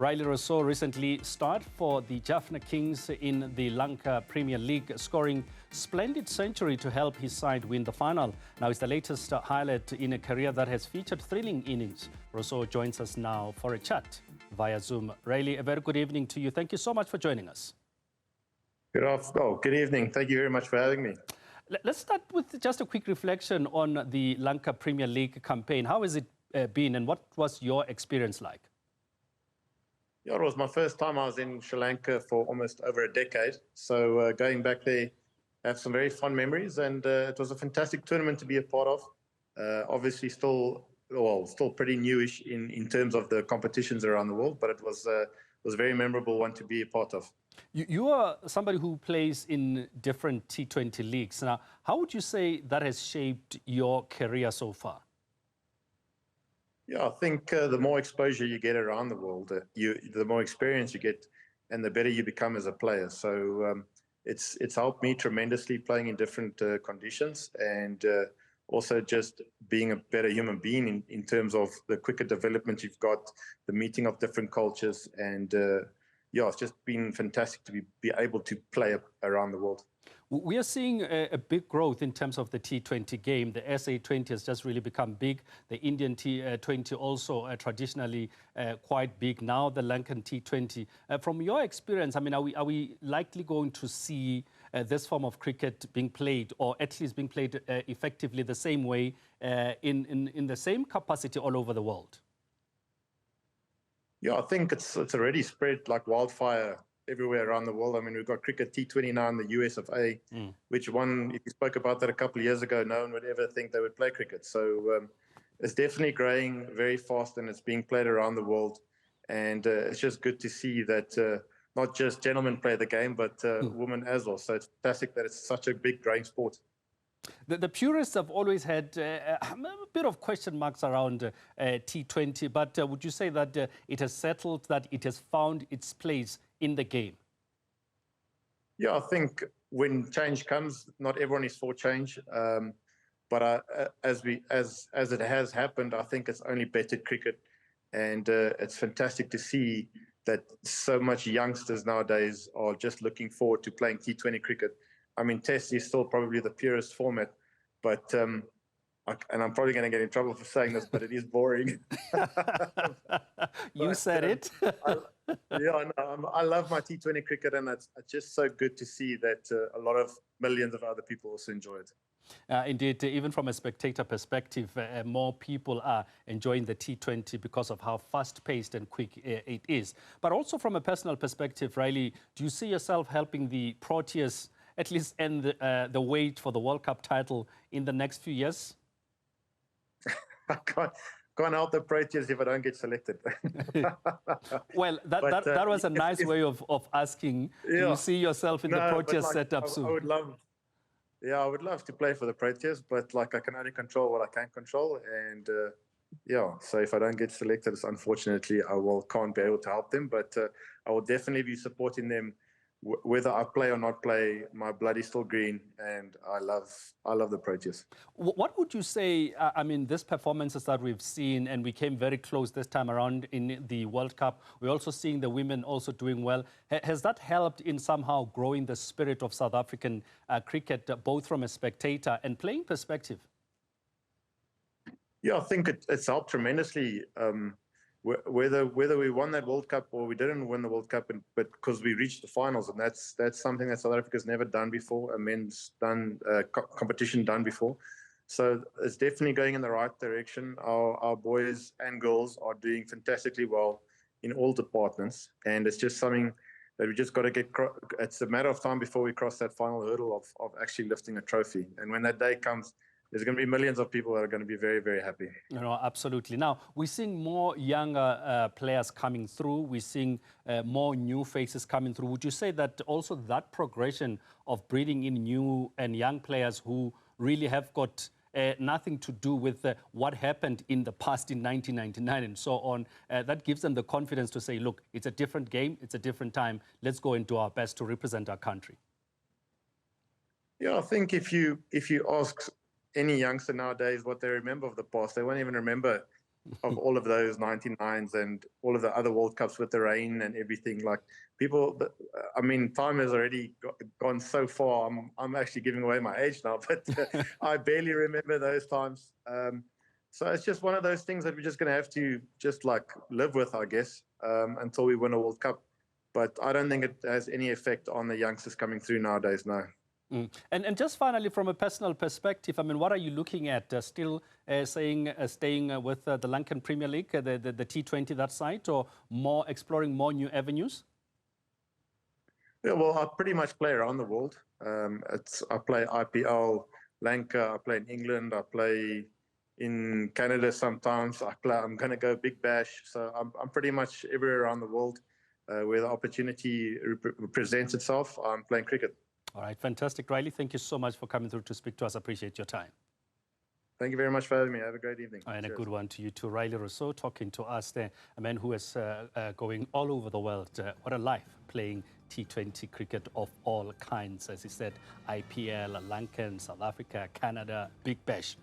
Rilee Rossouw recently starred for the Jafna Kings in the Lanka Premier League, scoring splendid century to help his side win the final. Now it's the latest highlight in a career that has featured thrilling innings. Rossouw joins us now for a chat via Zoom. Rilee, a very good evening to you. Thank you so much for joining us. Good evening. Thank you very much for having me. Let's start with just a quick reflection on the Lanka Premier League campaign. How has it been and what was your experience like? Yeah, it was my first time. I was in Sri Lanka for almost over a decade. So going back there, I have some very fond memories, and it was a fantastic tournament to be a part of. Obviously still pretty newish in terms of the competitions around the world, but it was a very memorable one to be a part of. You are somebody who plays in different T20 leagues. Now, how would you say that has shaped your career so far? Yeah, I think the more exposure you get around the world, the more experience you get, and the better you become as a player. So it's helped me tremendously playing in different conditions, and also just being a better human being in terms of the quicker development you've got, the meeting of different cultures, and yeah, it's just been fantastic to be able to play around the world. We are seeing a big growth in terms of the T20 game. The SA20 has just really become big. The Indian T20 also traditionally quite big. Now the Lankan T20. From your experience, I mean, are we likely going to see this form of cricket being played, or at least being played effectively the same way in the same capacity all over the world? Yeah, I think it's already spread like wildfire everywhere around the world. I mean, we've got cricket T20 now in the US of A, which one, if you spoke about that a couple of years ago, no one would ever think they would play cricket. So it's definitely growing very fast, and it's being played around the world. And it's just good to see that not just gentlemen play the game, but women as well. So it's fantastic that it's such a big growing sport. The purists have always had a bit of question marks around T20, but would you say that it has settled, that it has found its place in the game? Yeah, I think when change comes, not everyone is for change. But as it has happened, I think it's only bettered cricket, and it's fantastic to see that so much youngsters nowadays are just looking forward to playing T20 cricket. I mean, Test is still probably the purest format, but and I'm probably going to get in trouble for saying this, but it is boring. You said it. I love my T20 cricket, and it's just so good to see that a lot of millions of other people also enjoy it. Indeed, even from a spectator perspective, more people are enjoying the T20 because of how fast-paced and quick it is. But also from a personal perspective, Rilee, do you see yourself helping the Proteas at least end the wait for the World Cup title in the next few years? I can't help the Proteas if I don't get selected. Well, that was a nice way of asking. Yeah. Do you see yourself in the Proteas setup soon? I would love to play for the Proteas, but like I can only control what I can control, and yeah. So if I don't get selected, unfortunately, can't be able to help them. But I will definitely be supporting them. Whether I play or not play, my blood is still green, and I love the Proteas. What would you say, I mean, these performances that we've seen, and we came very close this time around in the World Cup, we're also seeing the women also doing well. Has that helped in somehow growing the spirit of South African cricket, both from a spectator and playing perspective? Yeah, I think it's helped tremendously. Whether we won that World Cup or we didn't win the World Cup, but because we reached the finals, and that's something that South Africa's never done before, a men's competition done before. So it's definitely going in the right direction. Our boys and girls are doing fantastically well in all departments, and it's just something that we just got to get. It's a matter of time before we cross that final hurdle of actually lifting a trophy. And when that day comes, there's going to be millions of people that are going to be very, very happy. You know, absolutely. Now, we're seeing more younger players coming through. We're seeing more new faces coming through. Would you say that also that progression of breeding in new and young players who really have got nothing to do with what happened in the past in 1999 and so on, that gives them the confidence to say, look, it's a different game, it's a different time. Let's go and do our best to represent our country. Yeah, I think if you ask any youngster nowadays what they remember of the past, they won't even remember of all of those 99s and all of the other World Cups with the rain and everything. Like people, I mean, time has already gone so far. I'm actually giving away my age now, but I barely remember those times. So it's just one of those things that we're just going to have to just like live with, I guess, until we win a World Cup. But I don't think it has any effect on the youngsters coming through nowadays, no. And just finally, from a personal perspective, I mean, what are you looking at? Still staying with the Lankan Premier League, the T20 that side, or more exploring more new avenues? Yeah, well, I pretty much play around the world. I play IPL, Lanka, I play in England, I play in Canada sometimes. I'm going to go Big Bash. So I'm pretty much everywhere around the world where the opportunity presents itself. I'm playing cricket. All right, fantastic. Rilee, thank you so much for coming through to speak to us. Appreciate your time. Thank you very much for having me. Have a great evening. And Cheers. a good one to you too. Rilee Rossouw talking to us there, a man who is going all over the world. What a life playing T20 cricket of all kinds. As he said, IPL, Lankan, South Africa, Canada, Big Bash.